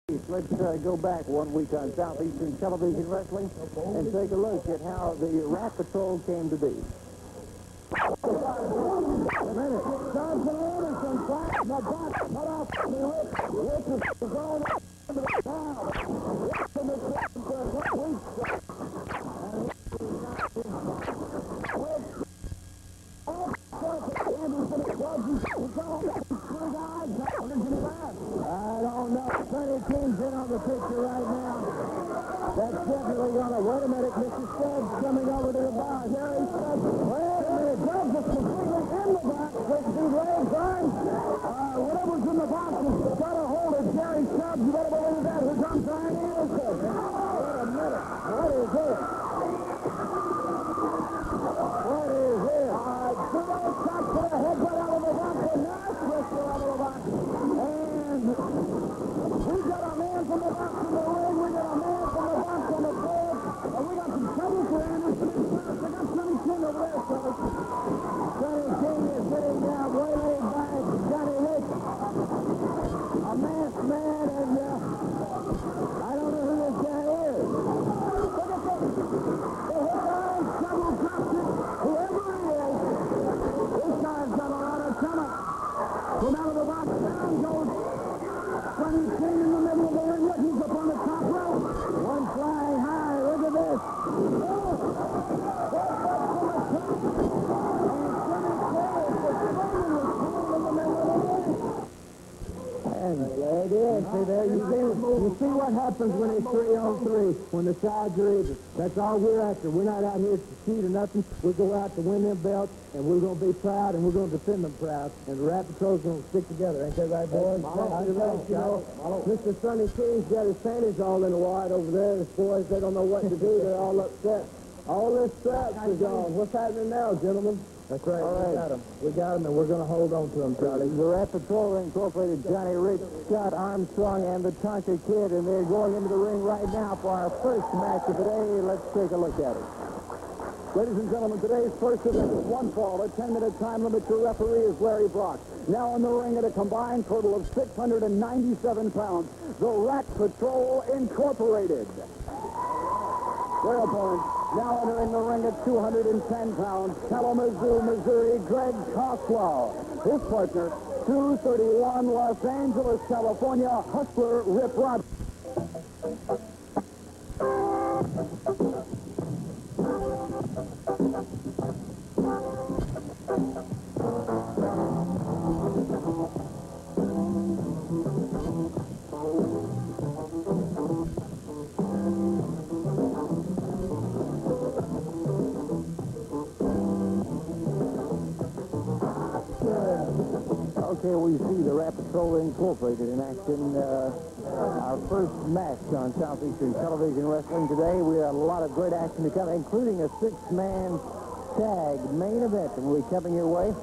Let's go back 1 week on Southeastern Television Wrestling and take a look at how the Rat Patrol came to be. A minute. Stubbs and Anderson flat in the butt. Cut off the Rick. Rick is going up into the down. Rick in the second for a couple weeks. I don't know. Sonny King's in on the picture right now. That's definitely gonna. Wait a minute, Mr. Stubbs coming over to the bar. Here he Stubbs. Wait a minute, Stubbs is completely in the box. Let's do legs, arms. Whatever's in the box is got to hold it. Jerry Stubbs, you better believe that. Who's on time is it? Wait a minute. What is this? What is this? Zero shot to the head right out of the box. A nice wrestler out of the box. And we got a man from the box in the ring. We got a man from the box on the floor. And we got some trouble for Anderson. I got Sonny King over there, fellas. Sonny King is sitting down, waylaid by Johnny Rick. A masked man, and I don't know who this guy is. Look at this. The hook arm, trouble drops it. Whoever he is, this guy's got a lot of stomach. From out of the box, down goes Sonny King in the middle of the ring. Look, he's up on the top rope. One flying high. Look at this. And there it is. See there, you see what happens when it's 3-on-3, when the sides are even. That's all we're after. We're not out here to cheat or nothing. We go out to win them belts, and we're going to be proud, and we're going to defend them proud. And the Rat Patrol's going to stick together. Ain't that right, boys? Mr. Sonny King's got his panties all in the wide over there. The boys, they don't know what to do. They're all upset. All this straps is gone. What's happening now, gentlemen? That's right. We got him. We got him, and we're going to hold on to him, Charlie. The Rat Patrol incorporated Johnny Rick, Scott Armstrong, and the Tonka Kid, and they're going into the ring right now for our first match of the day. Let's take a look at it. Ladies and gentlemen, today's first event is one fall. A 10-minute time limit. Your referee is Larry Brock. Now in the ring at a combined total of 697 pounds, the Rat Patrol Incorporated. Their opponent, now entering the ring at 210 pounds, Kalamazoo, Missouri, Greg Koswald. His partner, 231, Los Angeles, California, Hustler Rip Rod. Okay, we see the Rat Patrol Incorporated in action. Our first match on Southeastern Television Wrestling today. We have a lot of great action to come, including a six-man tag main event that will be coming your way.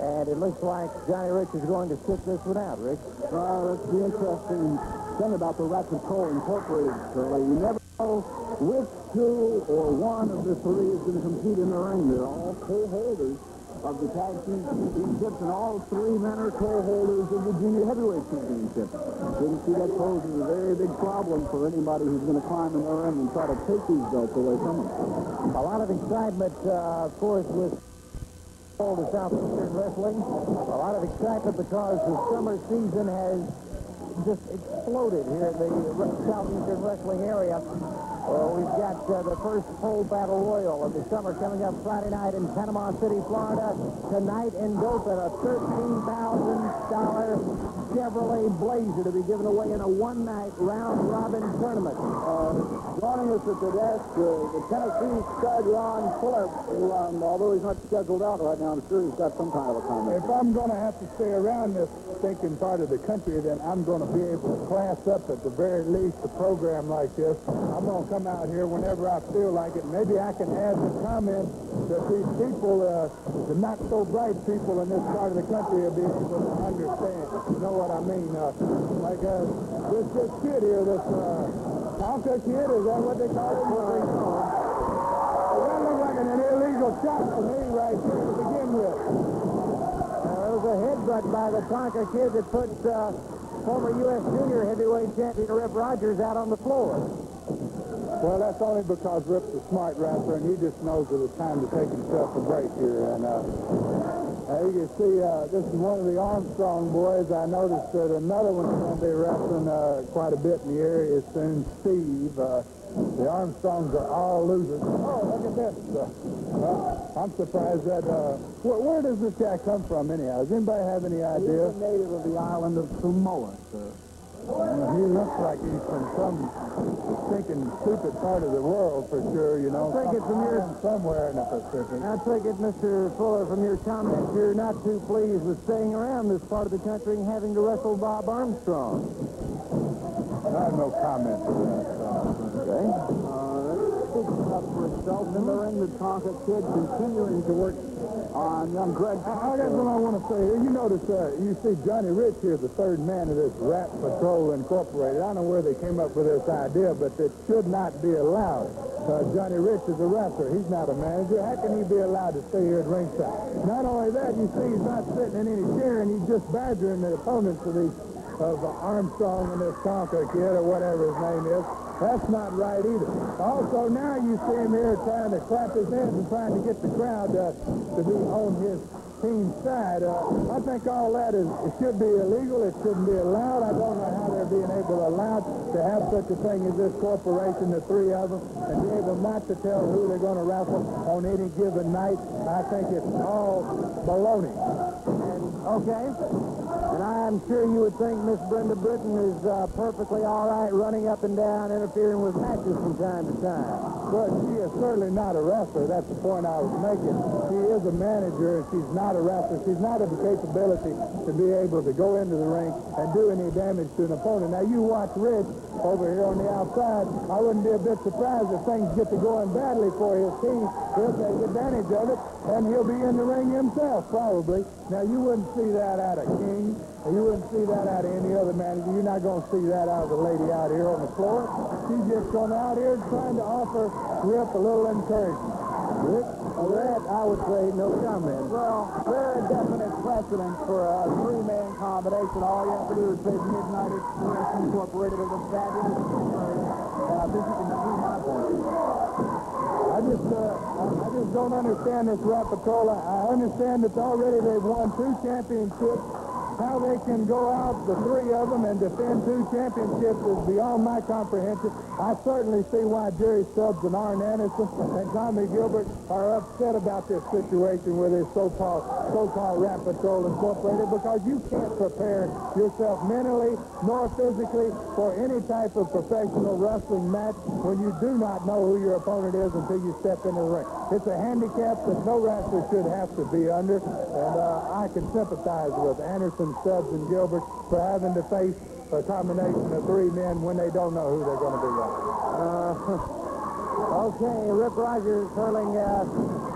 And it looks like Johnny Rick is going to sit this one out, Rick. That's the interesting thing about the Rat Patrol Incorporated, Shirley. You never know which two or one of the three is going to compete in the ring. They're all co-holders of the tag team championships, and all three men are co-holders of the junior heavyweight championship. So you see that poses a very big problem for anybody who's going to climb in the ring and try to take these belts away from them. A lot of excitement, of course, with all the Southeastern Wrestling. A lot of excitement because the summer season has just exploded here in the Southeastern Wrestling area. We've got the first full battle royal of the summer coming up Friday night in Panama City, Florida. Tonight in Dothan, a $13,000 Chevrolet Blazer to be given away in a one-night round-robin tournament. Joining us at the desk, the Tennessee stud Ron Fuller, who, although he's not scheduled out right now, I'm sure he's got some kind of a comment. If I'm going to have to stay around this stinking part of the country, then I'm going to be able to class up at the very least a program like this. I'm going to come out here whenever I feel like it. Maybe I can add the comment that these people, the not so bright people in this part of the country, will be able to understand. You know what I mean? Like this kid here, this Tonka Kid, is that what they call him? That looks like an illegal shot for me right here to begin with. There was a headbutt by the Tonka Kid that put former U.S. junior heavyweight champion Rip Rogers out on the floor. Well, that's only because Rip's a smart wrestler, and he just knows that it's time to take himself a break here. And you can see this is one of the Armstrong boys. I noticed that another one is going to be wrestling quite a bit in the area soon, Steve. The Armstrongs are all losers. Oh, look at this. I'm surprised that... where does this guy come from, anyhow? Does anybody have any idea? He's a native of the island of Samoa, sir. He looks like he's from some stinking stupid part of the world for sure, you know. I take it from your... somewhere in the Pacific. I take it, Mr. Fuller, from your comments, you're not too pleased with staying around this part of the country and having to wrestle Bob Armstrong. I have no comment to that. Okay. Speaking up for itself in the ring, the Tonga Kid continuing to work on young Greg. That's what I want to say here. You notice, you see Johnny Rich here, the third man of this Rat Patrol Incorporated. I don't know where they came up with this idea, but it should not be allowed. Johnny Rich is a wrestler. He's not a manager. How can he be allowed to stay here at ringside? Not only that, you see he's not sitting in any chair, and he's just badgering the opponents of Armstrong and this Tonga Kid, or whatever his name is. That's not right either. Also, now you see him here trying to clap his hands and trying to get the crowd to be on his team's side. I think all that it should be illegal. It shouldn't be allowed. I don't know how they're being allowed to have such a thing as this corporation, the three of them, and be able not to tell who they're going to wrestle on any given night. I think it's all baloney. Okay. And I'm sure you would think Miss Brenda Britton is perfectly all right running up and down, interfering with matches from time to time. But she is certainly not a wrestler. That's the point I was making. She is a manager, and she's not a wrestler. She's not of the capability to be able to go into the ring and do any damage to an opponent. Now, you watch Rich over here on the outside. I wouldn't be a bit surprised if things get to going badly for his team. He'll take advantage of it, and he'll be in the ring himself, probably. Now, you wouldn't see that out of King. You wouldn't see that out of any other manager. You're not going to see that out of the lady out here on the floor. She's just going out here trying to offer Rip a little encouragement. Rick? That, I would say, no comment. Well, there are definite precedents for a three-man combination. All you have to do is say Midnight Express Incorporated is a fabulous story. And I think you can see my point. I just don't understand this Rat Patrol. I understand that already they've won 2 championships. How they can go out, the 3 of them, and defend 2 championships is beyond my comprehension. I certainly see why Jerry Stubbs and Arn Anderson and Tommy Gilbert are upset about this situation with this so-called Rat Patrol Incorporated, because you can't prepare yourself mentally nor physically for any type of professional wrestling match when you do not know who your opponent is until you step into the ring. It's a handicap that no wrestler should have to be under, and I can sympathize with Anderson, Stubbs, and Gilbert for having to face a combination of 3 men when they don't know who they're going to be wrestling. Okay, Rip Rogers hurling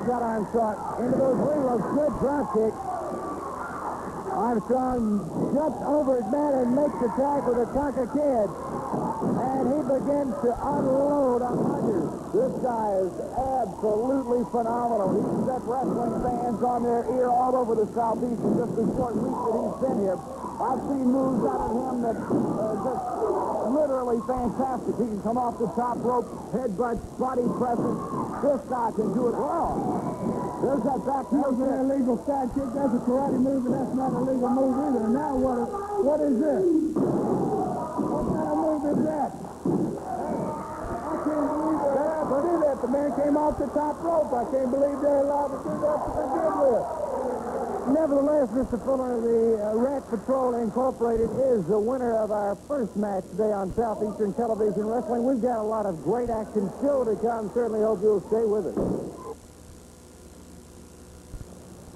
shot-arm shot into those ring ropes. Good drop kick. Armstrong jumps over his man and makes the tag with a Tonga Kid. And he begins to unload on Rogers. This guy is absolutely phenomenal. He's set wrestling fans on their ear all over the Southeast in just the short week that he's been here. I've seen moves out of him that just literally fantastic. He can come off the top rope, headbutts, body presses. This guy can do it well. There's that back heel. That's an illegal side kick. That's a karate move, and that's not a legal move either. And now what is this? What kind of move is that? I can't believe they're allowed to do that. The man came off the top rope. I can't believe they're allowed to do that to begin with. Nevertheless, Mr. Fuller, the R.A.T. Patrol Incorporated is the winner of our first match today on Southeastern Television Wrestling. We've got a lot of great action still to come. Certainly hope you'll stay with us.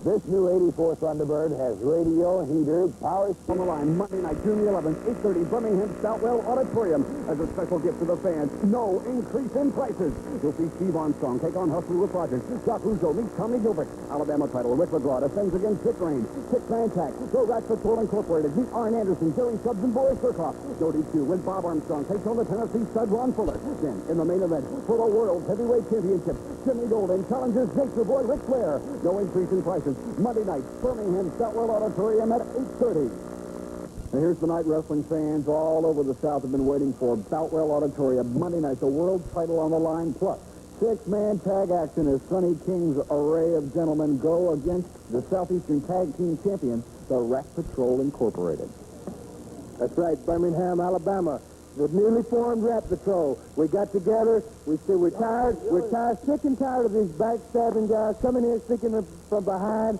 This new 84 Thunderbird has radio, heaters, power on the line. Monday night, June 11th, 8:30, Birmingham Southwell Auditorium. As a special gift to the fans, no increase in prices. You'll see Steve Armstrong take on Hustler with Rogers. Jacques Rougeau meets Tommy Gilbert. Alabama title, Ric McGraw defends against Dick Rain. Six-man tag, the R.A.T. Patrol Incorporated meet Arn Anderson, Jerry Stubbs, and Boris Zurkoff. No DQ when Bob Armstrong takes on the Tennessee stud Ron Fuller. Then, in the main event, for the World Heavyweight Championship, Jimmy Golden challenges Nature Boy Ric Flair. No increase in prices. Monday night, Birmingham Southwell Auditorium at 8:30. Now here's the night wrestling fans all over the South have been waiting for. Boutwell Auditorium, Monday night, the world title on the line, plus six-man tag action as Sonny King's array of gentlemen go against the Southeastern Tag Team Champion, the R.A.T Patrol Incorporated. That's right, Birmingham, Alabama. The newly formed R.A.T Patrol. We got together. We said we're tired. We're tired, sick and tired of these backstabbing guys coming in, sticking them from behind,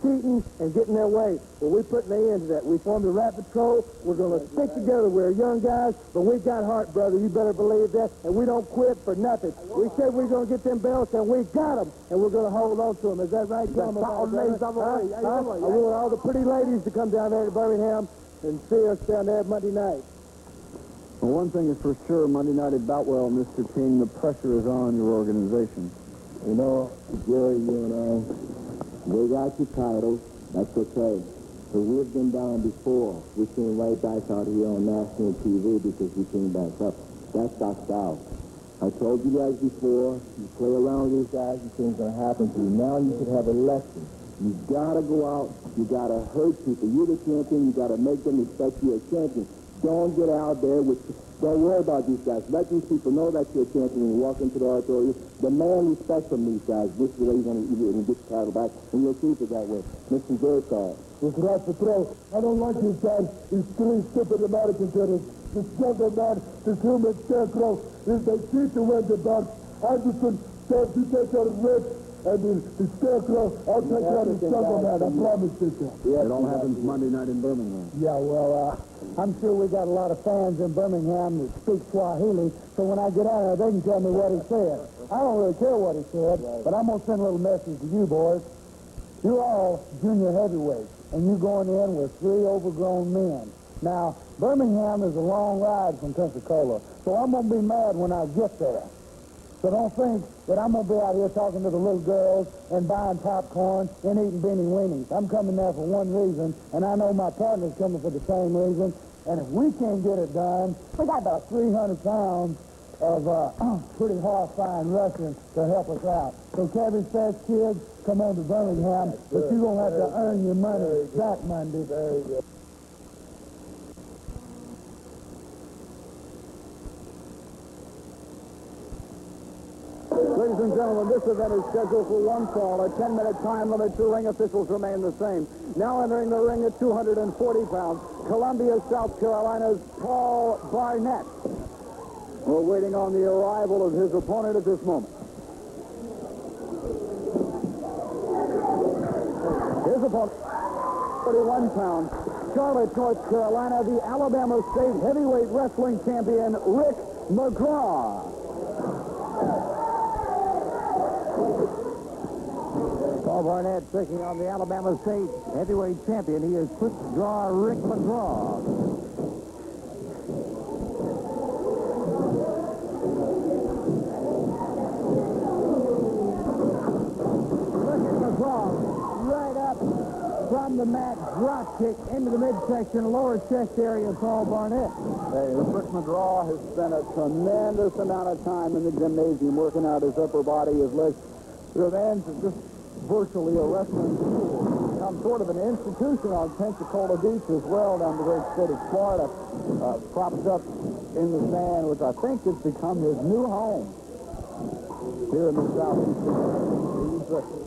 cheating, and getting their way. Well, we put an end to that. We formed the R.A.T Patrol. We're going to stick together. We're young guys, but we got heart, brother. You better believe that. And we don't quit for nothing. We said we're going to get them belts, and we got them. And we're going to hold on to them. Is that right, Tom? I want all the pretty ladies to come down there to Birmingham and see us down there Monday night. Well, one thing is for sure, Monday night at Boutwell, Mr. King, the pressure is on your organization. You know, Jerry, you and I, we got your titles. That's okay. But we've been down before. We came right back out here on national TV because we came back up. That's our style. I told you guys before, you play around with these guys, you things going to happen to you. Now you should have a lesson. You got to go out. You got to hurt people. You're the champion. You got to make them respect you as champion. Don't get out there with... Don't worry about these guys. Let these people know that you're a champion when you walk into the auditorium. Demand respect from these guys. This is the way you're going to get the title back, and you'll keep it that way. Mr. Zurkoff. This R.A.T Patrol. I don't like these guys. These silly, stupid Americans that is this gentleman, this human scarecrow. They cheat to win the belt. Anderson, Stubbs, you take out his ribs. And the scarecrow, I'll take out his jungle man. I promise you that. It all happens Monday night in Birmingham. Yeah, well, I'm sure we got a lot of fans in Birmingham that speak Swahili, so when I get out there, they can tell me what he said. I don't really care what he said, but I'm going to send a little message to you, boys. You're all junior heavyweights, and you're going in with three overgrown men. Now, Birmingham is a long ride from Pensacola, so I'm going to be mad when I get there. So don't think that I'm going to be out here talking to the little girls and buying popcorn and eating beanie weenies. I'm coming there for one reason, and I know my partner's coming for the same reason. And if we can't get it done, we got about 300 pounds of pretty horrifying wrestling to help us out. So Kevin says, kids, come on to Birmingham, but you're going to have to earn your money that Monday. Ladies and gentlemen, this event is scheduled for one fall. A 10-minute time limit. Two ring officials remain the same. Now entering the ring at 240 pounds, Columbia, South Carolina's Paul Barnett. We're waiting on the arrival of his opponent at this moment. His opponent, 41 pounds, Charlotte, North Carolina, the Alabama State Heavyweight Wrestling Champion, Ric McGraw. Paul Barnett taking on the Alabama State Heavyweight Champion. He is quick draw Ric McGraw. Look at McGraw right up from the mat, drop kick into the midsection, lower chest area of Paul Barnett. Hey, Ric McGraw has spent a tremendous amount of time in the gymnasium working out his upper body, his legs. The man's just virtually a wrestling school. Become sort of an institution on Pensacola Beach as well down the great state of Florida. Propped up in the sand, which I think has become his new home here in the Southeastern.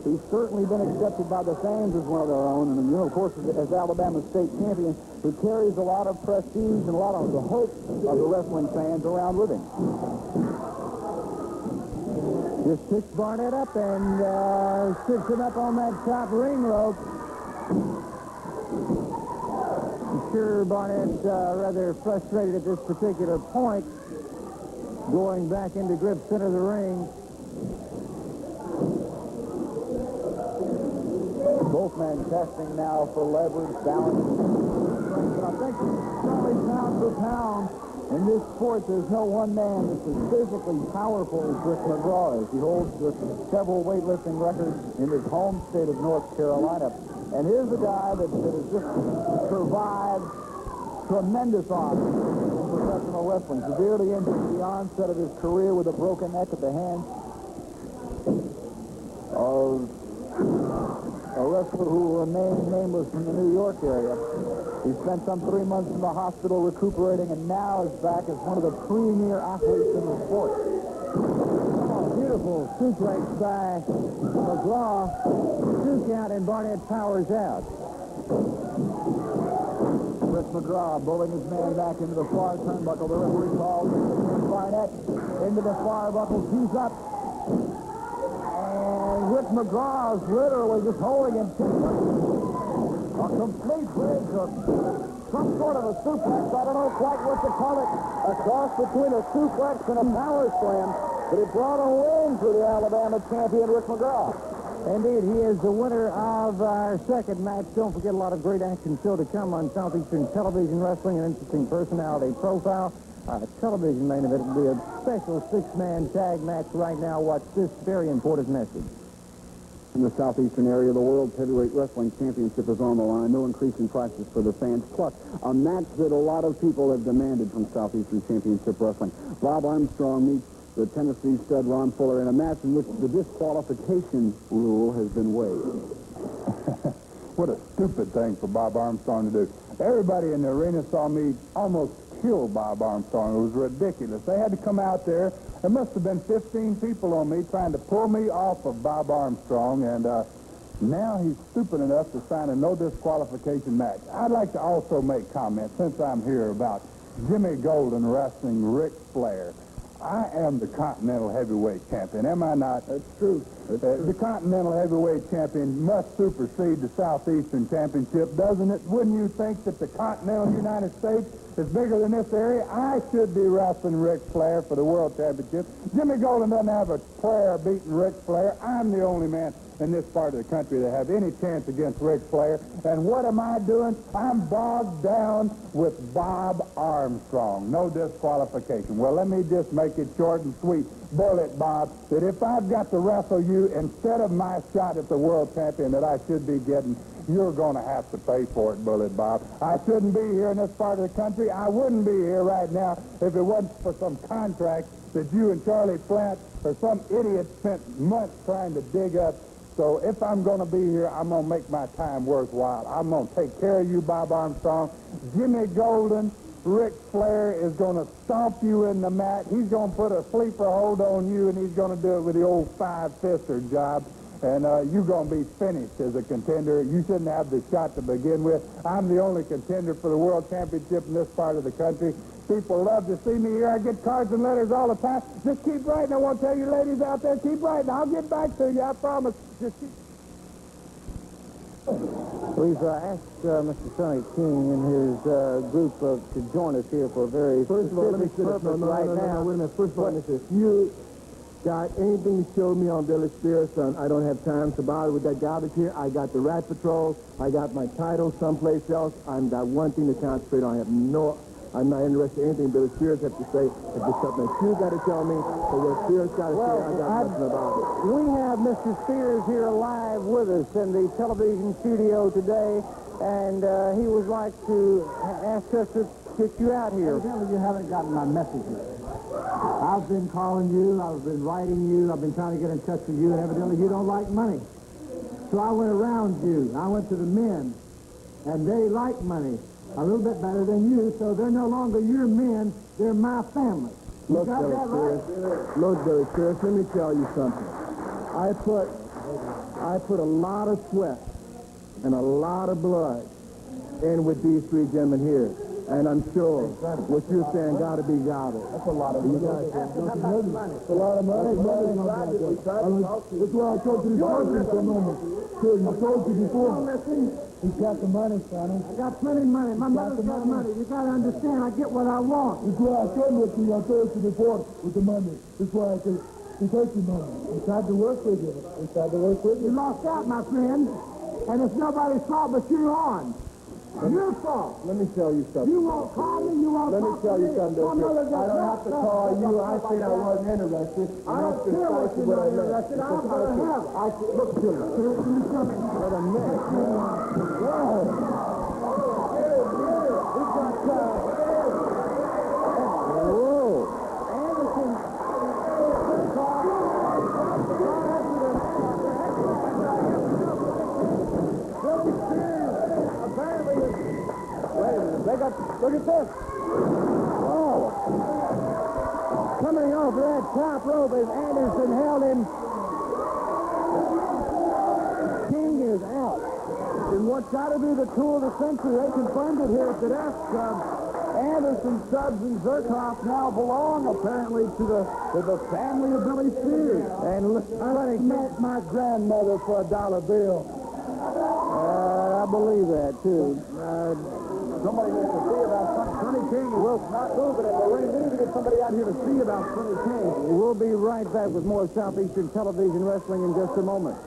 He's certainly been accepted by the fans as one of their own. And, you know, of course, as Alabama State champion, he carries a lot of prestige and a lot of the hope of the wrestling fans around with him. Just picks Barnett up and sticks him up on that top ring rope. I'm sure Barnett's rather frustrated at this particular point, going back into grip center of the ring. Both men testing now for leverage, balance. I think probably pound for pound, in this sport, there's no one man that's as physically powerful as Ric McGraw is. He holds several weightlifting records in his home state of North Carolina. And here's a guy that has just survived tremendous odds in professional wrestling. Severely injured at the onset of his career with a broken neck at the hands of a wrestler who will remain nameless in the New York area. He spent some 3 months in the hospital recuperating and now is back as one of the premier athletes in the sport. Oh, beautiful suplex by McGraw. 2 count and Barnett powers out. Rick McGraw bowling his man back into the far turnbuckle. The referee calls Barnett into the far buckle. He's up. And Rick McGraw is literally just holding him. A complete bridge of some sort of a suplex. I don't know quite what to call it. A cross between a suplex and a power slam. But it brought a win for the Alabama champion, Rick McGraw. Indeed, he is the winner of our second match. Don't forget, a lot of great action still to come on Southeastern Television Wrestling, an interesting personality profile. Television main event will be a special 6-man tag match right now. Watch this very important message. In the Southeastern area, the World Heavyweight Wrestling Championship is on the line. No increase in prices for the fans. Plus, a match that a lot of people have demanded from Southeastern Championship Wrestling. Bob Armstrong meets the Tennessee stud Ron Fuller in a match in which the disqualification rule has been waived. What a stupid thing for Bob Armstrong to do. Everybody in the arena saw me almost kill Bob Armstrong. It was ridiculous. They had to come out there. There must have been 15 people on me trying to pull me off of Bob Armstrong, and now he's stupid enough to sign a no disqualification match. I'd like to also make comments, since I'm here, about Jimmy Golden wrestling Ric Flair. I am the Continental Heavyweight Champion, am I not? That's true. The Continental Heavyweight Champion must supersede the Southeastern Championship, doesn't it? Wouldn't you think that the Continental United States is bigger than this area? I should be wrestling Ric Flair for the World Championship. Jimmy Golden doesn't have a prayer beating Ric Flair. I'm the only man in this part of the country that have any chance against Ric Flair. And what am I doing? I'm bogged down with Bob Armstrong. No disqualification. Well, let me just make it short and sweet. Bullet, Bob, that if I've got to wrestle you instead of my shot at the world champion that I should be getting, you're going to have to pay for it, Bullet Bob. I shouldn't be here in this part of the country. I wouldn't be here right now if it wasn't for some contract that you and Charlie Platt or some idiot spent months trying to dig up. So if I'm going to be here, I'm going to make my time worthwhile. I'm going to take care of you, Bob Armstrong. Jimmy Golden, Ric Flair is going to stomp you in the mat. He's going to put a sleeper hold on you, and he's going to do it with the old 5-fister job. And you're going to be finished as a contender. You shouldn't have the shot to begin with. I'm the only contender for the World Championship in this part of the country. People love to see me here. I get cards and letters all the time. Just keep writing. I want to tell you ladies out there, keep writing. I'll get back to you, I promise. Just keep... We've asked Mr. Sonny King and his group to join us here for a very specific purpose right now. Wait a minute. First of all, if you got anything to show me on Billy Spears, son, I don't have time to bother with that garbage here. I got the Rat Patrol. I got my title someplace else. I've got one thing to concentrate on. I'm not interested in anything Billy Spears has to say. If there's something that you got to tell me, or what Spears got to say, I got nothing about it. We have Mr. Spears here live with us in the television studio today, and he would like to ask us to get you out here. Evidently, you haven't gotten my message yet. I've been calling you, I've been writing you, I've been trying to get in touch with you, and evidently you don't like money. So I went around you. I went to the men, and they like money a little bit better than you, so they're no longer your men, they're my family. Look, got Billy that right? Spears. Look, Billy Spears, let me tell you something. I put a lot of sweat and a lot of blood in with these three gentlemen here. And I'm sure what you're saying got to be gobbled. That's a lot of money. That's a lot of money. It's a lot of money. That's why I told you this for a moment. Sure, I told you before. He's got the money, Sonny. I got plenty of money. My mother's got money. You got to understand, I get what I want. That's why I told you I told you before with the money. That's why I said, he takes your money. He tried to work with you. He tried to work with you. You lost out, my friend. And it's nobody's fault but you're on. Your fault. Let me tell you something. You won't call me. You won't Let me tell you something. I don't have to call you. I said I wasn't interested. I don't care what you're not interested. I'm going to have it. I said, look, Billy. Wait a minute. Whoa. Anderson. Coming off of that top rope as Anderson held him. King is out. And what's got to be the tool of the century, they confirmed it here today. Anderson, Stubbs, and Zurkoff now belong, apparently, to the family of Billy Spears. And I met my grandmother for $1 bill. I believe that, too. Somebody needs to see about Sonny King. Will not moving in the ring. We need to get somebody out here to see about Sonny King. We'll be right back with more Southeastern Television Wrestling in just a moment.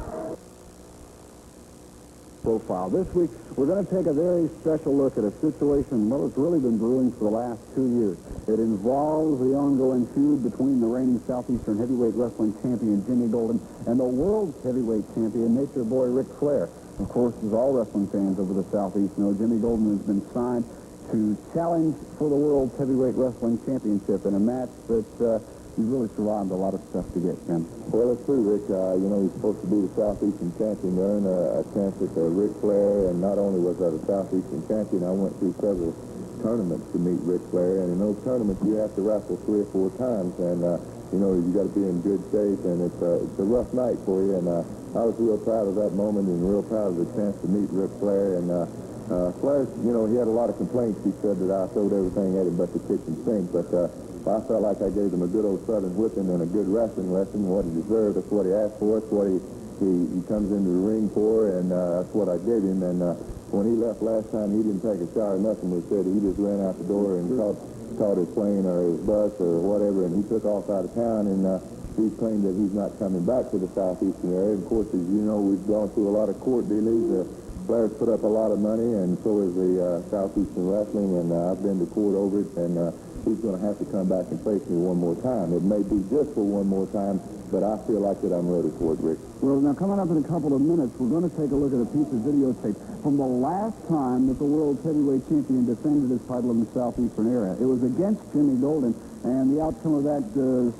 Profile. This week, we're going to take a very special look at a situation, well, it's really been brewing for the last 2 years. It involves the ongoing feud between the reigning Southeastern Heavyweight Wrestling Champion, Jimmy Golden, and the World Heavyweight Champion, Nature Boy Ric Flair. Of course, as all wrestling fans over the Southeast know, Jimmy Golden has been signed to challenge for the World Heavyweight Wrestling Championship in a match that he's really survived a lot of stuff to get, Jim. Well, that's true, Rick. You know, he's supposed to be the Southeastern champion. To earn a chance at Ric Flair, and not only was I the Southeastern champion, I went through several tournaments to meet Ric Flair, and in those tournaments you have to wrestle 3 or 4 times, and you know, you got to be in good shape, and it's a rough night for you, and I was real proud of that moment and real proud of the chance to meet Ric Flair, and Flair, you know, he had a lot of complaints. He said that I throwed everything at him but the kitchen sink, but I felt like I gave him a good old southern whipping and a good wrestling lesson. What he deserved, that's what he asked for, that's what he comes into the ring for, and that's what I gave him. And when he left last time, he didn't take a shower or nothing. He said he just ran out the door and caught his plane or his bus or whatever, and he took off out of town, and he's claimed that he's not coming back to the Southeastern area. Of course, as you know, we've gone through a lot of court dealings. Flair's put up a lot of money, and so is the Southeastern Wrestling, and I've been to court over it, and he's going to have to come back and face me one more time. It may be just for one more time, but I feel like that I'm ready for it, Rick. Well, now, coming up in a couple of minutes, we're going to take a look at a piece of videotape from the last time that the World Heavyweight Champion defended his title in the Southeastern area. It was against Jimmy Golden, and the outcome of that still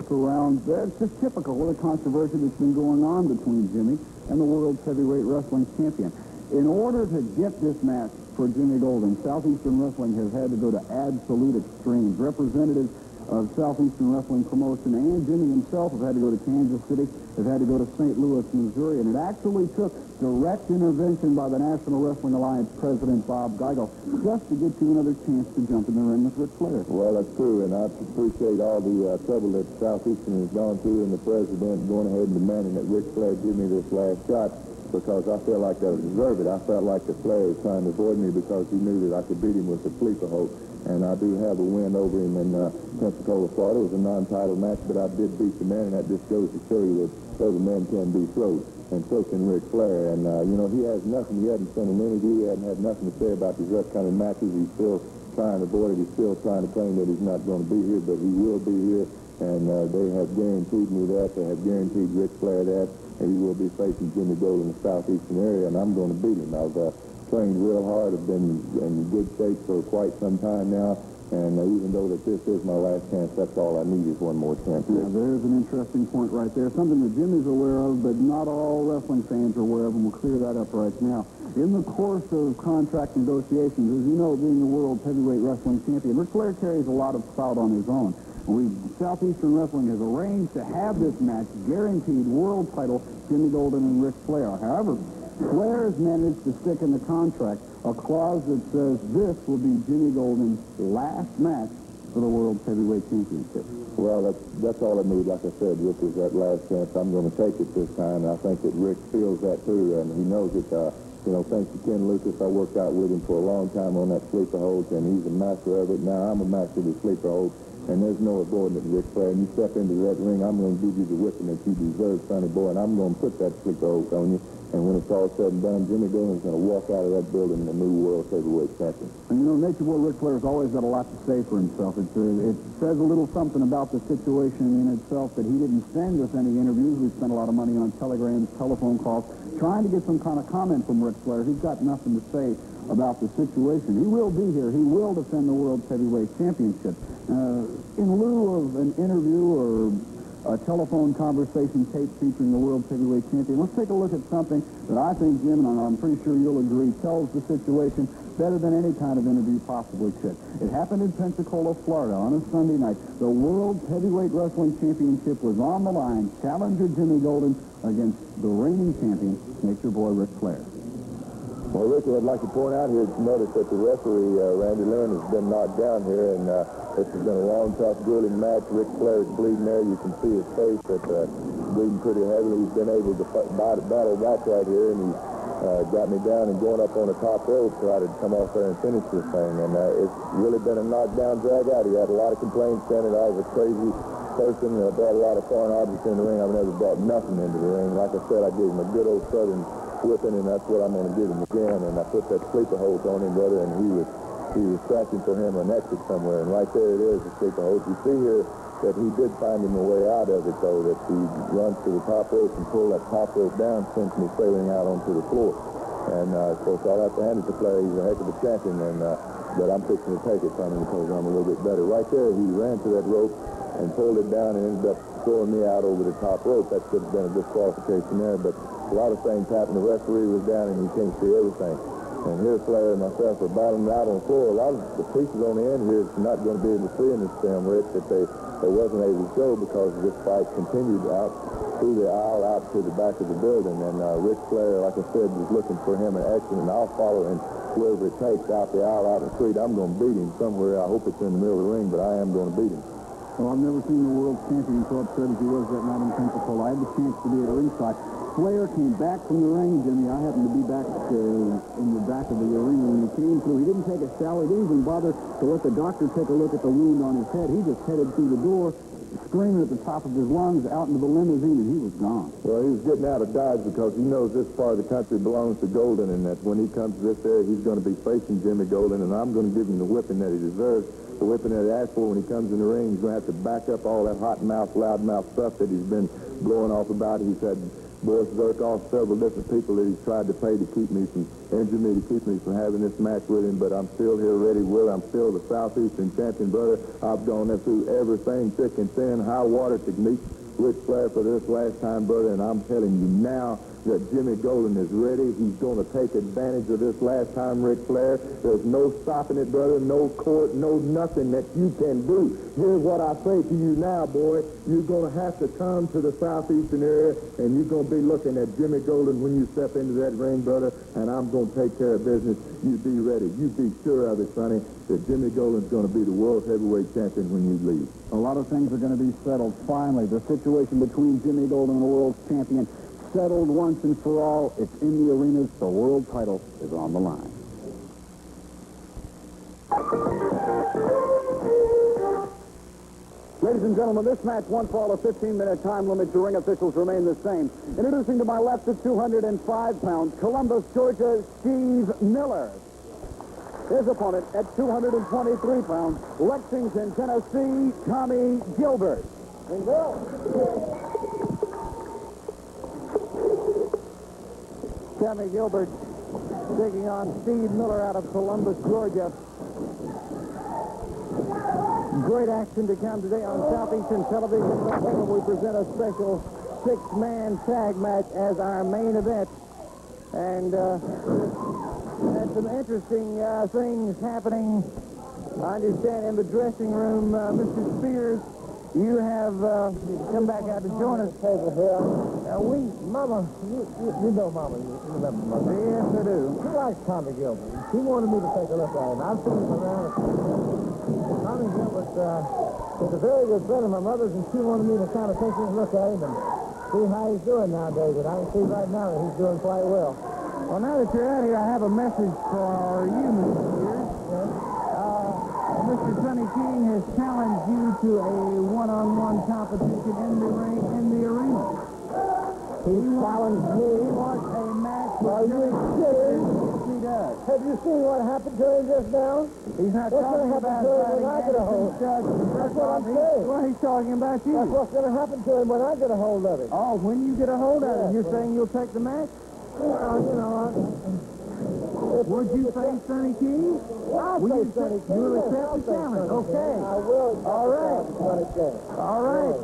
around. It's just typical of the controversy that's been going on between Jimmy and the World Heavyweight Wrestling Champion. In order to get this match for Jimmy Golden, Southeastern Wrestling has had to go to absolute extremes. Representatives of Southeastern Wrestling Promotion and Jimmy himself have had to go to Kansas City, have had to go to St. Louis, Missouri, and it actually took direct intervention by the National Wrestling Alliance President Bob Geigel just to get you another chance to jump in the ring with Ric Flair. Well, that's true, and I appreciate all the trouble that Southeastern has gone through, and the president going ahead and demanding that Ric Flair give me this last shot, because I felt like I deserved it. I felt like the Flair was trying to avoid me because he knew that I could beat him with the sleeper hold. And I do have a win over him in Pensacola, Florida. It was a non-title match, but I did beat the man, and that just goes to show you that other men can be thrown. And so can Ric Flair. And, you know, he has nothing. He hadn't sent an interview. He hadn't had nothing to say about these upcoming matches. He's still trying to avoid it. He's still trying to claim that he's not going to be here, but he will be here. And they have guaranteed me that. They have guaranteed Ric Flair that. And he will be facing Jimmy Golden in the Southeastern area, and I'm going to beat him. I've trained real hard. I've been in good shape for quite some time now, and even though that this is my last chance, that's all I need is one more chance. Yeah, there's an interesting point right there, something that Jimmy's aware of, but not all wrestling fans are aware of, and we'll clear that up right now. In the course of contract negotiations, as you know, being the World Heavyweight Wrestling Champion, Ric Flair carries a lot of clout on his own. Southeastern Wrestling has arranged to have this match, guaranteed world title, Jimmy Golden and Ric Flair. However, Flair has managed to stick in the contract a clause that says this will be Jimmy Golden's last match for the World Heavyweight Championship. Well, that's all I need. Like I said, Rick, is that last chance. I'm going to take it this time, and I think that Rick feels that too, and he knows it. You know, thanks to Ken Lucas, I worked out with him for a long time on that sleeper hold, and he's a master of it. Now I'm a master of the sleeper hold. And there's no avoiding it, Ric Flair. And you step into that ring, I'm going to give you the whipping that you deserve, Sonny boy, and I'm going to put that sleeper hold on you. And when it's all said and done, Jimmy Golden's going to walk out of that building the new World Heavyweight Champion. And you know, Nature Boy Ric Flair's always got a lot to say for himself. It says a little something about the situation in itself that he didn't send us any interviews. We spent a lot of money on telegrams, telephone calls, trying to get some kind of comment from Ric Flair. He's got nothing to say about the situation. He will be here. He will defend the World Heavyweight Championship. In lieu of an interview or a telephone conversation tape featuring the world heavyweight champion. Let's take a look at something that I think, Jim, and I'm pretty sure you'll agree, tells the situation better than any kind of interview possibly could. It happened in Pensacola, Florida on a Sunday night. The World Heavyweight Wrestling Championship was on the line. Challenger Jimmy Golden against the reigning champion, Nature Boy Ric Flair. Well, Ricky, I'd like to point out here, notice that the referee, Randy Lynn, has been knocked down here, and this has been a long, tough, grueling match. Ric Flair is bleeding there. You can see his face that's bleeding pretty heavily. He's been able to battle back right here, and he got me down and going up on the top rope so I could come off there and finish this thing. And it's really been a knockdown, drag out. He had a lot of complaints saying that I was a crazy person, brought a lot of foreign objects in the ring. I've never brought nothing into the ring. Like I said, I gave him a good old southern whipping, and that's what I'm going to give him again. And I put that sleeper hold on him, brother, and he was scratching for him an exit somewhere. And right there it is, the sleeper hold. You see here that he did find him a way out of it, though, that he runs to the top rope and pull that top rope down, sends me sailing out onto the floor. And, of course, I'll have to hand it to Flair. He's a heck of a champion, and but I'm fixing to take it from him because I'm a little bit better. Right there, he ran to that rope and pulled it down and ended up throwing me out over the top rope. That could have been a disqualification there, but a lot of things happened. The referee was down, and he can't see everything. And here Flair and myself are battling out on the floor. A lot of the pieces on the end here is not going to be able to see in this film, Rick, that they wasn't able to show because this fight continued out through the aisle, out to the back of the building. And Ric Flair, like I said, was looking for him in action, and I'll follow him wherever it takes, out the aisle, out the street. I'm going to beat him somewhere. I hope it's in the middle of the ring, but I am going to beat him. Well, I've never seen the world champion so upset as he was that night in Pensacola. I had the chance to be at ringside. Flair came back from the ring, Jimmy. I happened to be back in the back of the arena when he came through. He didn't take a shower. He didn't even bother to let the doctor take a look at the wound on his head. He just headed through the door, screaming at the top of his lungs, out into the limousine, and he was gone. Well, he was getting out of Dodge because he knows this part of the country belongs to Golden, and that when he comes to this area, he's going to be facing Jimmy Golden, and I'm going to give him the whipping that he deserves. The whipping that he asked for when he comes in the ring. He's going to have to back up all that hot mouth, loud mouth stuff that he's been blowing off about. He's had Boris, Zurkoff, several different people that he's tried to pay to keep me from, injure me, to keep me from having this match with him, but I'm still here ready, Will. I'm still the Southeastern champion, brother. I've gone through everything, thick and thin, high water, to meet Ric Flair for this last time, brother, and I'm telling you now that Jimmy Golden is ready. He's going to take advantage of this last time, Ric Flair. There's no stopping it, brother, no court, no nothing that you can do. Here's what I say to you now, boy. You're going to have to come to the Southeastern area, and you're going to be looking at Jimmy Golden when you step into that ring, brother, and I'm going to take care of business. You be ready. You be sure of it, Sonny, that Jimmy Golden's going to be the world heavyweight champion when you leave. A lot of things are going to be settled finally. The situation between Jimmy Golden and the world champion settled once and for all. It's in the arenas. The world title is on the line. Ladies and gentlemen, this match won for all a 15-minute time limit. The ring officials remain the same. Introducing to my left at 205 pounds, Columbus, Georgia, Steve Miller. His opponent at 223 pounds, Lexington, Tennessee, Tommy Gilbert. Tommy Gilbert taking on Steve Miller out of Columbus, Georgia. Great action to come today on Southeastern Television. We present a special six-man tag match as our main event. And had some interesting things happening, I understand, in the dressing room. Mr. Spears, you have come back out to join us over here. Mama, you know Mama. You remember Mama. Yes, I do. She likes Tommy Gilbert. She wanted me to take a look at him. I've seen him around. Tommy Gilbert is a very good friend of my mother's, and she wanted me to kind of take a look at him and see how he's doing nowadays. And I can see right now that he's doing quite well. Well, now that you're out here, I have a message for you, Mr. Spears. Yes. Mr. Sonny King has challenged you to a one-on-one competition in the ring, in the arena. He challenged me. He wants a match with Are you serious? Yes, he does. Have you seen what happened to him just now? He's not What's talking gonna happen about to him when I get a hold? That's what I'm saying. Well, he's talking about you. That's what's going to happen to him when I get a hold of it. Oh, when you get a hold of him, Yeah, you're well- saying you'll take the match? Well, you know, Would you face Sonny King? I'll Will say you Sonny accept- King. you'll Yes, accept I'll the say challenge. Sonny King. Okay. I will. All right. Sonny Okay. All right.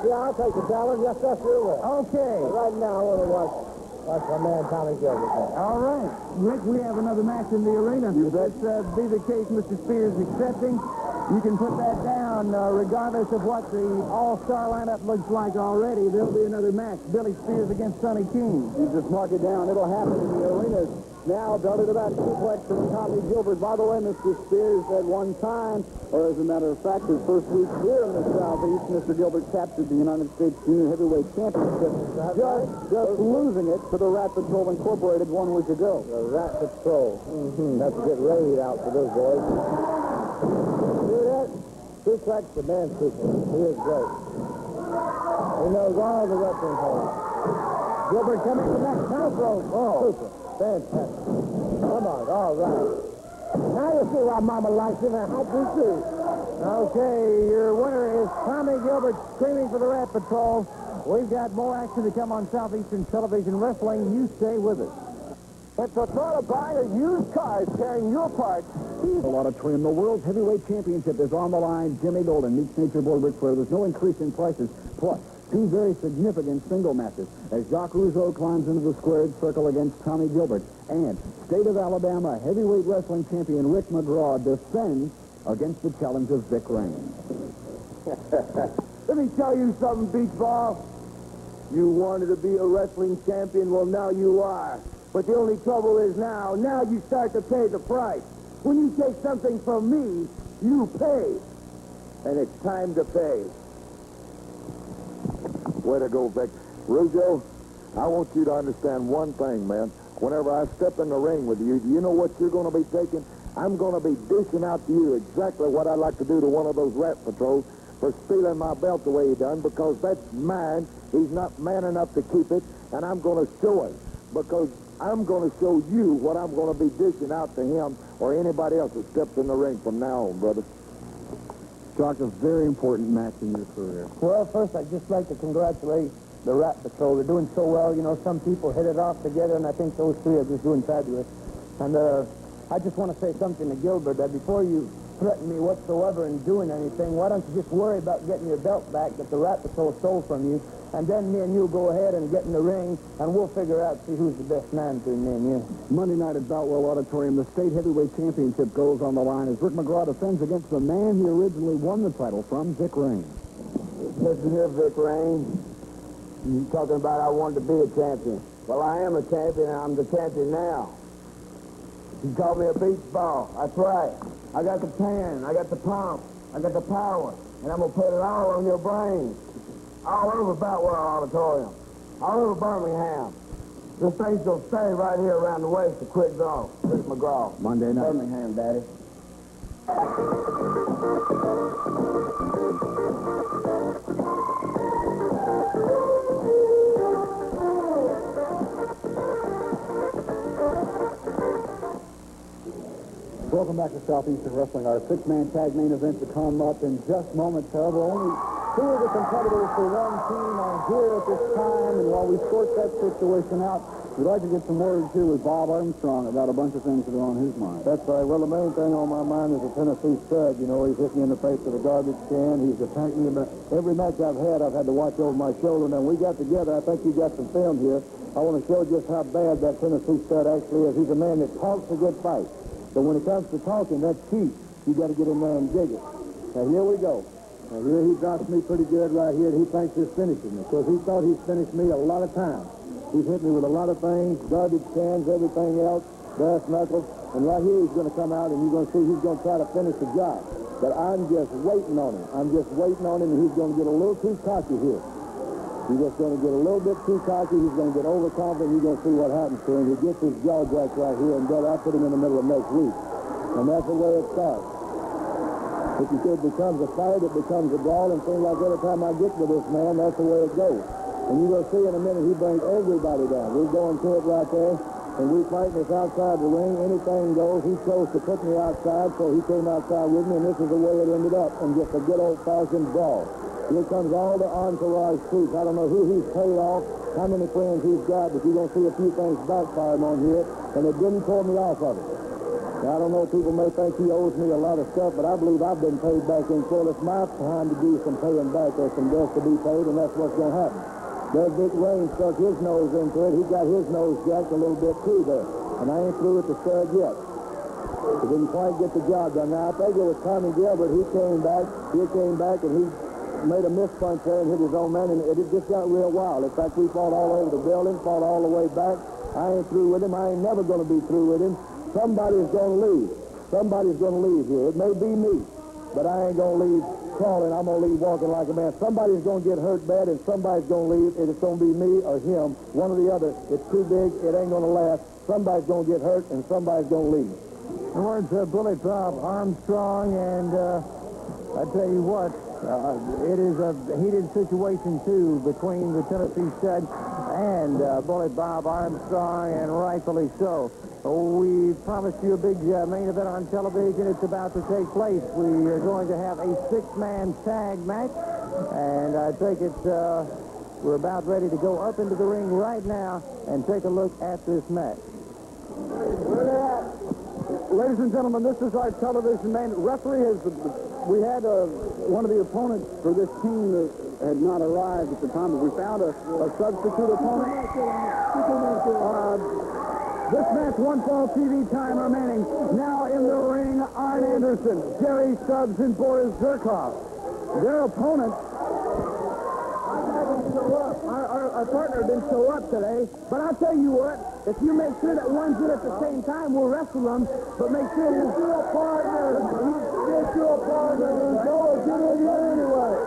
Yeah, I'll take the challenge. Yes, sir, sure will. Okay. Right now, I want to watch my man Tommy Gilbert. All right. Rick, we have another match in the arena. If this be the case, Mr. Spears accepting, you can put that down. Regardless of what the all-star lineup looks like already, there'll be another match. Billy Spears against Sonny King. You just mark it down. It'll happen in the arena. Now belted about suplex from Tommy Gilbert. By the way, Mr. Spears, at one time, or as a matter of fact, his first week here in the Southeast, Mr. Gilbert captured the United States Junior Heavyweight Championship, just losing it to the R.A.T. Patrol Incorporated 1 week ago. The R.A.T. Patrol. That's a good raid out for those boys. See that? Suplex the man suplex. He is great. He knows all the wrestling holds. Gilbert coming to the next house rope. Oh, super. Fantastic. Come on, all right. Now you see why Mama likes him, and I do too. Okay, your winner is Tommy Gilbert, screaming for the R.A.T. Patrol. We've got more action to come on Southeastern Television Wrestling. You stay with us. It's a thought of buying a used car carrying your parts. Auditorium, the World's Heavyweight Championship is on the line. Jimmy Golden meets Nature Boy Ric Flair. There's no increase in prices. Plus, 2 very significant single matches as Jacques Rougeau climbs into the squared circle against Tommy Gilbert. And State of Alabama heavyweight wrestling champion Rick McGraw defends against the challenge of Vic Rain. Let me tell you something, Beach Ball. You wanted to be a wrestling champion, well, now you are. But the only trouble is now you start to pay the price. When you take something from me, you pay. And it's time to pay. Way to go, Vic. Rougeau, I want you to understand one thing, man. Whenever I step in the ring with you, do you know what you're going to be taking? I'm going to be dishing out to you exactly what I'd like to do to one of those R.A.T. patrols for stealing my belt the way he done, because that's mine. He's not man enough to keep it, and I'm going to show him, because I'm going to show you what I'm going to be dishing out to him or anybody else that steps in the ring from now on, brother. Jacques, a very important match in your career. Well, first, I'd just like to congratulate the R.A.T. Patrol. They're doing so well. You know, some people hit it off together, and I think those three are just doing fabulous. And I just want to say something to Gilbert, that before you threaten me whatsoever in doing anything, why don't you just worry about getting your belt back that the R.A.T. Patrol stole from you, and then me and you go ahead and get in the ring, and we'll figure out, see who's the best man between me and you. Monday night at Boutwell Auditorium, the State Heavyweight Championship goes on the line as Rick McGraw defends against the man he originally won the title from, Vic Rain. Listen here, Vic Rain. You talking about I wanted to be a champion. Well, I am a champion, and I'm the champion now. You call me a beach ball. That's right. I got the pan, I got the pump, I got the power, and I'm going to put it all on your brain. All over Boutwell Auditorium. All over Birmingham. This thing's going to stay right here around the waist to quit draw. Rick McGraw. Monday night. Birmingham, Daddy. Welcome back to Southeastern Wrestling. Our 6-man tag main event to come up in just moments. However, only 2 of the competitors for one team are here at this time, and while we sort that situation out, we'd like to get some words here with Bob Armstrong about a bunch of things that are on his mind. That's right. Well, the main thing on my mind is the Tennessee Stud. You know, he's hit me in the face with a garbage can. He's attacked me. Every match I've had to watch over my shoulder. Now, we got together. I think you got some film here. I want to show just how bad that Tennessee Stud actually is. He's a man that talks a good fight. But when it comes to talking, that's cheap. You got to get in there and dig it. Now, here we go. Now, here he drops me pretty good right here, and he thinks he's finishing me, because he thought he's finished me a lot of times. He's hit me with a lot of things, garbage cans, everything else, brass knuckles, and right here he's going to come out, and you're going to see he's going to try to finish the job. But I'm just waiting on him. I'm just waiting on him, and he's going to get a little too cocky here. He's just going to get a little bit too cocky. He's going to get overconfident. You're going to see what happens to him. He gets his jaw jacked right here, and brother, I put him in the middle of next week. And that's the way it starts. If it becomes a fight, it becomes a brawl, and things like every time I get with this man, that's the way it goes. And you're going to see in a minute, he brings everybody down. We're going to it right there, and we fighting this outside the ring. Anything goes. He chose to put me outside, so he came outside with me, and this is the way it ended up, in just a good old-fashioned brawl. Here comes all the entourage troops. I don't know who he's paid off, how many friends he's got, but you're going to see a few things backfiring on here, and it didn't pull me off of it. I don't know, people may think he owes me a lot of stuff, but I believe I've been paid back in full. It's my time to do some paying back. There's some debts to be paid, and that's what's going to happen. Doug Vic Rain stuck his nose into it. He got his nose jacked a little bit too there. And I ain't through with the stud yet. He didn't quite get the job done. Now, I think it was Tommy Gilbert. He came back, and he made a mispunch there and hit his own man, and it just got real wild. In fact, we fought all over the building, fought all the way back. I ain't through with him. I ain't never going to be through with him. Somebody's going to leave. Somebody's going to leave here. It may be me, but I ain't going to leave crawling. I'm going to leave walking like a man. Somebody's going to get hurt bad, and somebody's going to leave, and it's going to be me or him, one or the other. It's too big. It ain't going to last. Somebody's going to get hurt, and somebody's going to leave. In words of Bullet Bob Armstrong, and I tell you what, it is a heated situation, too, between the Tennessee Stud and Bullet Bob Armstrong, and rightfully so. We promised you a big main event on television. It's about to take place. We are going to have a 6-man tag match, and I think we're about ready to go up into the ring right now and take a look at this match. Where they at? Ladies and gentlemen, this is our television main. Referee has... We had one of the opponents for this team that had not arrived at the time, but we found a substitute opponent. This match, one fall TV time remaining. Now in the ring, Arn Anderson, Jerry Stubbs, and Boris Zurkoff. Their opponent... Our partner didn't show up today, but I'll tell you what, if you make sure that one's in at the same time, we'll wrestle them, but make sure you get your partner. Get your partner. Go get in here anyway.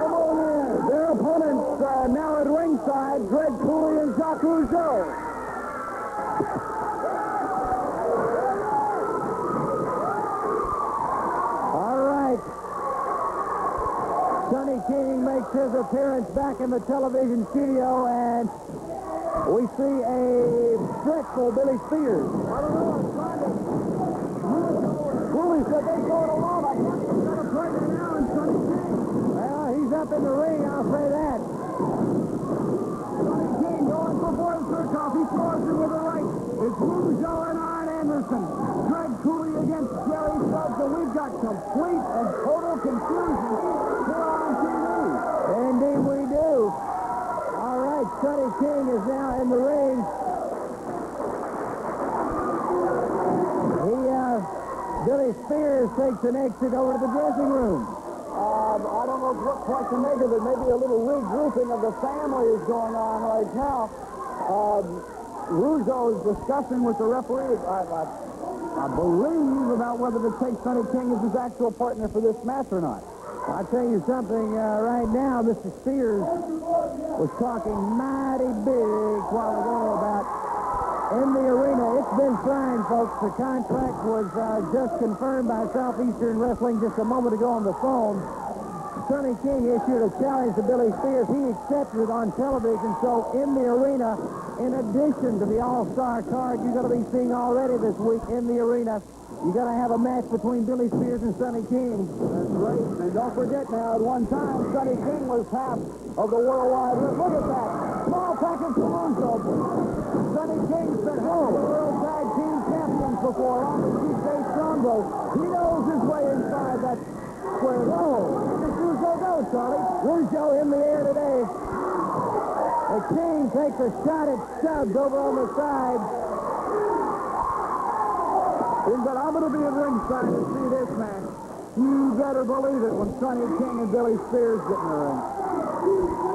Come on in. Their opponents now at ringside, Greg Cooley and Jacques Rougeau. All right. Sonny King makes his appearance back in the television studio, and we see a fretful Billy Spears. I don't know. I'm trying to... Cooley said they're going along. I guess we've got a partner now in Sonny King. Well, he's up in the ring, I'll say that. Sonny King going for Boris Zurkoff. He throws him with a right. It's Rougeau and Arn Anderson. Greg Cooley against Jerry Stubbs, and we've got complete and total confusion here on TV. Indeed we do. All right, Sonny King is now in the ring. Billy Spears takes an exit over to the dressing room. I don't know what point to make of it. Maybe a little regrouping of the family is going on right now. Rougeau is discussing with the referee, I believe, about whether to take Sonny King as his actual partner for this match or not. I'll tell you something right now. Mr. Spears was talking mighty big while ago about in the arena. It's been signed, folks. The contract was just confirmed by Southeastern Wrestling just a moment ago on the phone. Sonny King issued a challenge to Billy Spears. He accepted it on television. So in the arena, in addition to the All-Star card you're going to be seeing already this week in the arena, you got to have a match between Billy Spears and Sonny King. That's right. And don't forget now, at one time, Sonny King was half of the worldwide. Look at that. Small package for Rougeau. Sonny King's been World Tag Team Champions before on the Tuesday Strongbow. He knows his way inside that square. Where does Rougeau go, Charlie? Rougeau in the air today. The King takes a shot at Stubbs over on the side. But I'm going to be at ringside to see this match. You better believe it when Sonny King and Billy Spears get in the ring.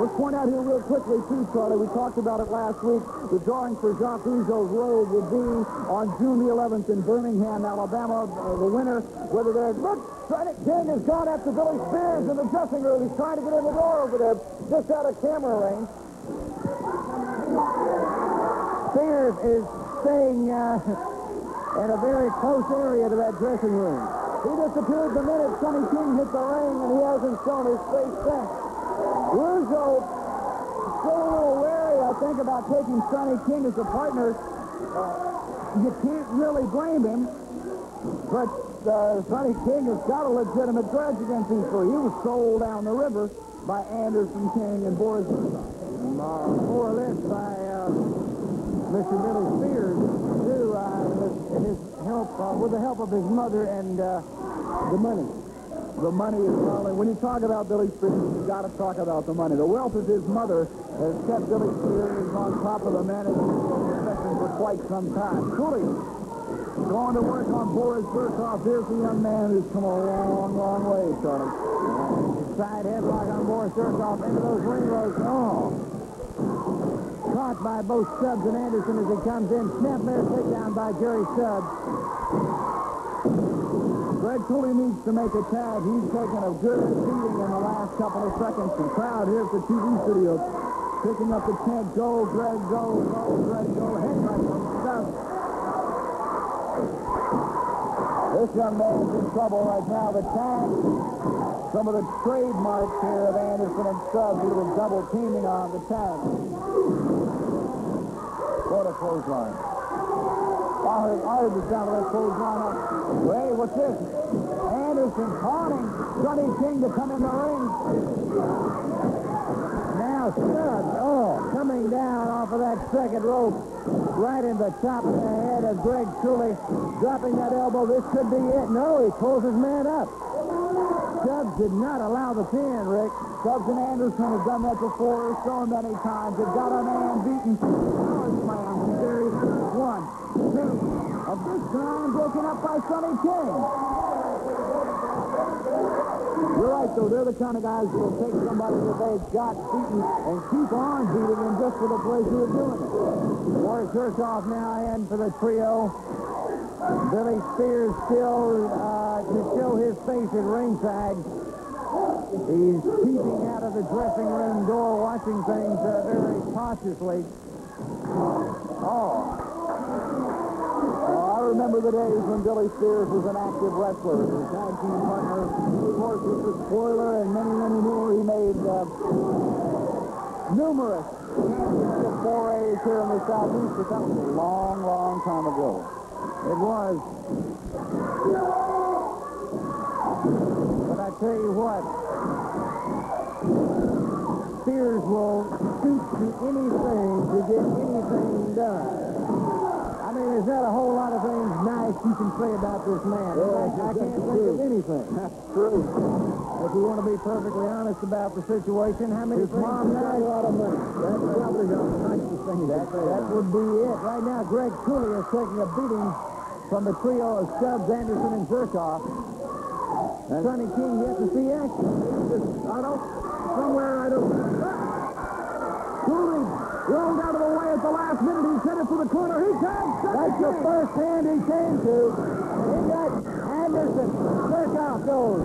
Let's point out here real quickly, too, Charlie. We talked about it last week. The drawing for Jacques Rougeau's Road will be on June the 11th in Birmingham, Alabama. The winner, whether they're... Look, Sonny King has gone after Billy Spears in the dressing room. He's trying to get in the door over there, just out of camera range. Spears is staying... in a very close area to that dressing room. He disappeared the minute Sonny King hit the ring, and he hasn't shown his face since. Rougeau still a little wary, I think, about taking Sonny King as a partner. You can't really blame him, but Sonny King has got a legitimate grudge against these three. He was sold down the river by Anderson, King, and Boris. More or less by Mr. Billy Spears, too. and his help, with the help of his mother and the money. The money is only, when you talk about Billy Spears, you've got to talk about the money. The wealth of his mother has kept Billy Spears on top of the management profession for quite some time. Cooley going to work on Boris Zurkoff. Here's the young man who's come a long, long way, Charlie. Side headlock on Boris Zurkoff into those ring ropes. Oh. Caught by both Stubbs and Anderson as he comes in. Snapmare takedown by Jerry Stubbs. Greg Cooley needs to make a tag. He's taken a good beating in the last couple of seconds. The crowd here at the TV studio picking up the chant, go, Greg, go, Greg, go. Headbutt from Stubbs. This young man's in trouble right now. The tag, some of the trademarks here of Anderson and Stubbs, a little double teaming on the tag. What a clothesline. I heard the sound of that clothesline up. Wait, what's this? Anderson taunting Sonny King to come in the ring. Now Stubbs, coming down off of that second rope, right in the top of the head of Greg Cooley, dropping that elbow. This could be it. No, he pulls his man up. Stubbs did not allow the pin, Rick. Stubbs and Anderson have done that before so many times. They've got a man beaten. Power slam from Jerry. 1, 2. Of this time broken up by Sonny King. You're right, though. They're the kind of guys who will take somebody that they've got beaten and keep on beating them just for the pleasure of doing it. Boris Zurkoff now in for the trio. Billy Spears still to show his face at ringside. He's peeping out of the dressing room door, watching things very cautiously. I remember the days when Billy Spears was an active wrestler. His tag team partner, of course, was the Spoiler, and many, many more. He made numerous championship forays here in the Southeast, but that was a long, long time ago. It was. But I tell you what, Spears will stoop to anything to get anything done. I mean, there's not a whole lot of things nice you can say about this man. I can't think of anything. That's true. If we want to be perfectly honest about the situation, how many His mom got a lot of money. That's probably the nicest thing that would be it. Right now, Greg Cooley is taking a beating from the trio of Stubbs, Anderson, and Zurkoff. Sonny King yet to see action. Cooley rolled out of the way at the last minute. He's headed for the corner. He comes. That's the first hand he came to. He got Anderson. Zurkoff goes.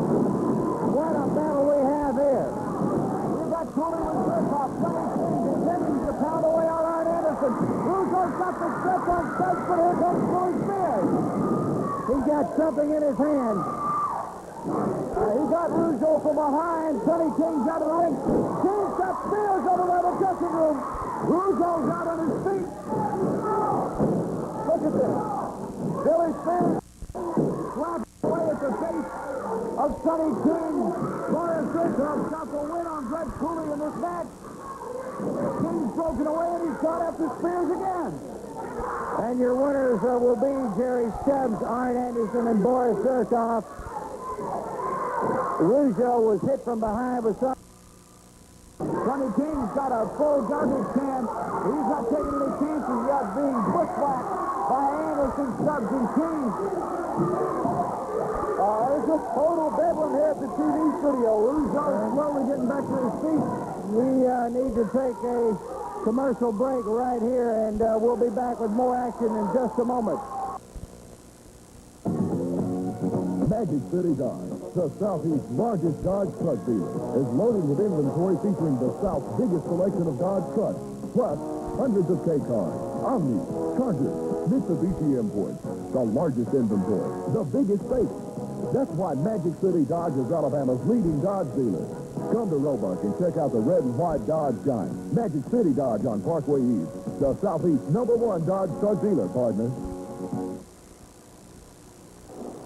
What a battle we have here. We've got Cooley with Zurkoff. Sonny King continues to pound away on R.A.T. Anderson. Rougeau's got the step on Stubbs, but here comes Cooley Spears. He's got something in his hand. He got Rougeau from behind. Sonny King's out of the ring. King's got Spears over there in the dressing room. Rougeau's out on his feet. Look at this. Billy Spears slapping away at the face of Sonny King. Boris Zurkoff got the win on Greg Cooley in this match. King's broken away and he's gone after Spears again. And your winners will be Jerry Stubbs, R.A.T. Anderson, and Boris Zurkoff. Rougeau was hit from behind with some. Sonny King's got a full garbage can. He's not taking any chances yet being bushwhacked by Anderson, Stubbs, and King. There's a total bedlam here at the TV studio. Rougeau is slowly getting back to his feet. We need to take a commercial break right here, and we'll be back with more action in just a moment. Magic City Dodge, the Southeast's largest Dodge truck dealer, is loaded with inventory featuring the South's biggest selection of Dodge trucks, plus hundreds of K-Cars, Omnis, Chargers, Mitsubishi imports, the largest inventory, the biggest space. That's why Magic City Dodge is Alabama's leading Dodge dealer. Come to Roebuck and check out the red and white Dodge giant, Magic City Dodge on Parkway East, the Southeast's #1 Dodge truck dealer, partner.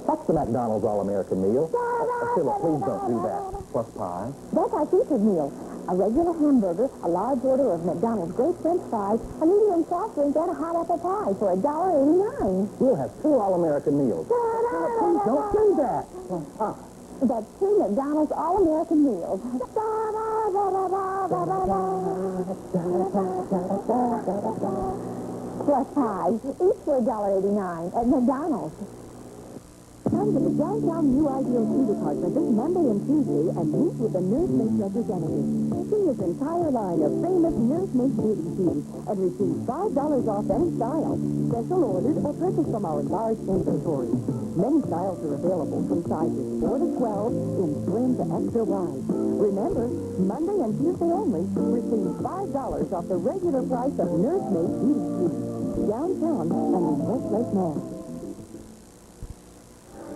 What's the McDonald's All-American meal? Philip, please don't do that. Plus pie. That's our featured meal. A regular hamburger, a large order of McDonald's great French fries, a medium soft drink, and a hot apple pie for $1.89. We'll have 2 All-American meals. Please don't do that. That's 2 McDonald's All-American meals. Plus pies, each for $1.89 at McDonald's. Come to the downtown New Ideal Tea Department this Monday and Tuesday and meet with the nursemaid representative. See his entire line of famous nursemaid beauty teas and receive $5 off any style, special ordered or purchased from our large inventory. Many styles are available from sizes 4 to 12 in slim to extra wide. Remember, Monday and Tuesday only, receive $5 off the regular price of nursemaid beauty teas. Downtown and in Westlake Mall.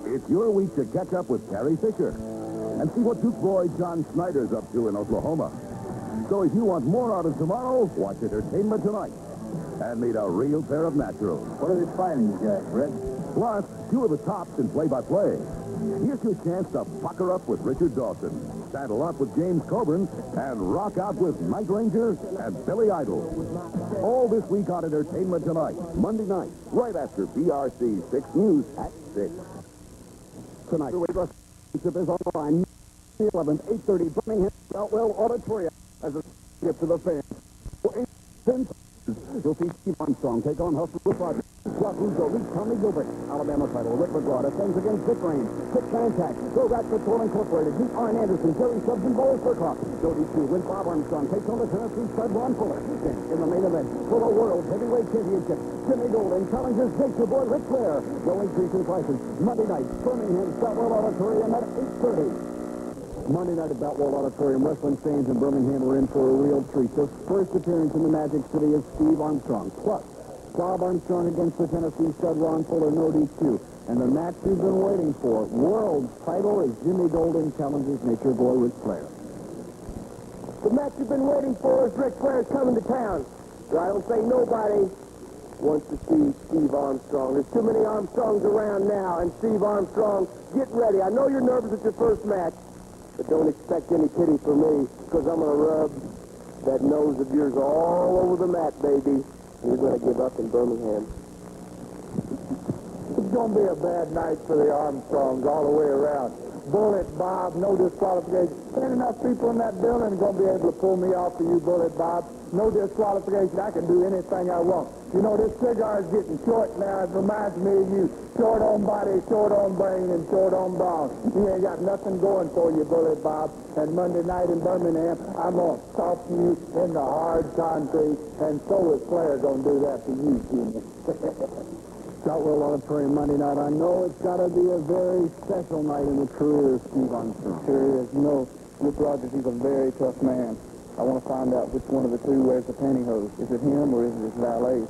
It's your week to catch up with Carrie Fisher and see what Duke boy John Snyder's up to in Oklahoma. So if you want more out of tomorrow, watch Entertainment Tonight and meet a real pair of naturals. What are they fighting, Jack, Red? Plus, 2 of the tops in play-by-play. Here's your chance to pucker up with Richard Dawson, saddle up with James Coburn, and rock out with Night Ranger and Billy Idol. All this week on Entertainment Tonight, Monday night, right after BRC 6 News at 6. Tonight, the championship is on the line. 11th, 8:30, Birmingham Southwell Auditorium as a gift to the fans. You'll see Steve Armstrong take on Hustler with Rogers. Jacques Rougeau beats Tommy Gilbert. Alabama title. Rick McGraw defends against Dick Rain. Quick contact. R.A.T Patrol Incorporated. Beat R. Anderson, Jerry Stubbs, and Boris Zurkoff. WhenItWasCool when Bob Armstrong takes on the Tennessee stud Ron Fuller. Then, in the main event, for the World Heavyweight Championship, Jimmy Golden challenges Nature Boy Ric Flair. No increase in prices. Monday night, Birmingham Southwell Auditorium at 8:30. Monday night at Boutwell Auditorium, wrestling fans in Birmingham are in for a real treat. Their first appearance in the Magic City is Steve Armstrong. Plus, Bob Armstrong against the Tennessee stud Ron Fuller, no DQ. And the match you've been waiting for, world title, as Jimmy Golden challenges Nature Boy Ric Flair. The match you've been waiting for is Ric Flair's coming to town. I don't say nobody wants to see Steve Armstrong. There's too many Armstrongs around now, and Steve Armstrong, get ready. I know you're nervous at your first match, but don't expect any pity for me, because I'm going to rub that nose of yours all over the mat, baby. You're going to give up in Birmingham. It's going to be a bad night for the Armstrongs all the way around. Bullet Bob, no disqualification. Ain't enough people in that building going to be able to pull me off of you, Bullet Bob. No disqualification. I can do anything I want. You know, this cigar is getting short now. It reminds me of you. Short on body, short on brain, and short on brawn. You ain't got nothing going for you, Bullet Bob. And Monday night in Birmingham, I'm going to talk to you in the hard concrete, and so is Flair going to do that to you, Junior. Southwell Auditorium Monday night. I know it's got to be a very special night in the career of Steve Armstrong. Sure is. You know, Rick Rogers, he's a very tough man. I want to find out which one of the two wears the pantyhose. Is it him or is it his valet?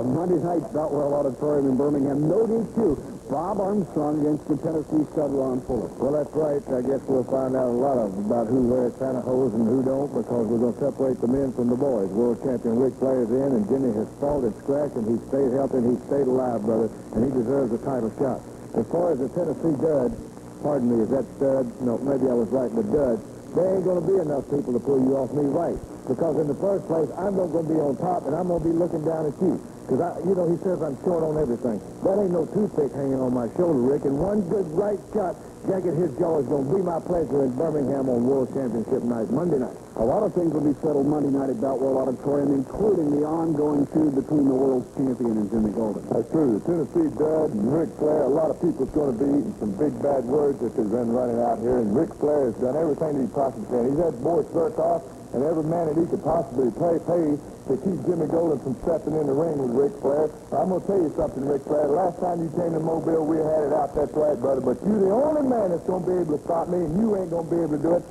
Monday night, Boutwell Auditorium in Birmingham. No DQ. Bob Armstrong against the Tennessee stud Ron Fuller. Well, that's right. I guess we'll find out a lot about who wears pantyhose and who don't, because we're going to separate the men from the boys. World champion Ric Flair's in, and Jimmy has fought and scratched, and he's stayed healthy, and he's stayed alive, brother, and he deserves a title shot. As far as the Tennessee dud, pardon me, is that stud? No, maybe I was right, the dud. There ain't going to be enough people to pull you off me right. Because in the first place, I'm not going to be on top, and I'm going to be looking down at you. Because, you know, he says I'm short on everything. That ain't no toothpick hanging on my shoulder, Rick. And one good right shot, Jack at his jaw is going to be my pleasure in Birmingham on World Championship night, Monday night. A lot of things will be settled Monday night at Boutwell Auditorium, including the ongoing feud between the world champion and Jimmy Golden. That's true. The Tennessee dud and Ric Flair, a lot of people's going to be eating some big bad words that they've been running out here. And Ric Flair has done everything that he possibly can. He's had Boris Zurkoff and every man that he could possibly pay to keep Jimmy Golden from stepping in the ring with Ric Flair. I'm going to tell you something, Ric Flair. Last time you came to Mobile, we had it out. That's right, brother. But you're the only man that's going to be able to stop me, and you ain't going to be able to do it.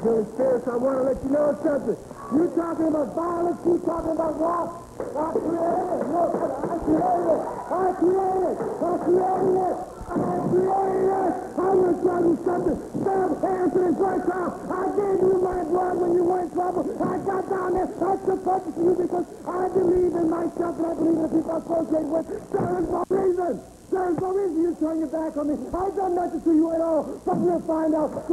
Billy Spears, I want to let you know something. You talking about violence, you talking about war. I created it. Look, I created it. I created it. I created it. I created it. I'm going to tell you something. Stab Anthony Zurkoff. I gave you my blood when you were in trouble. I got down there. I supported you because I believe in myself and I believe in the people I associate with. There is no reason. There's no reason you turn your back on me. I've done nothing to you at all. But we'll find out.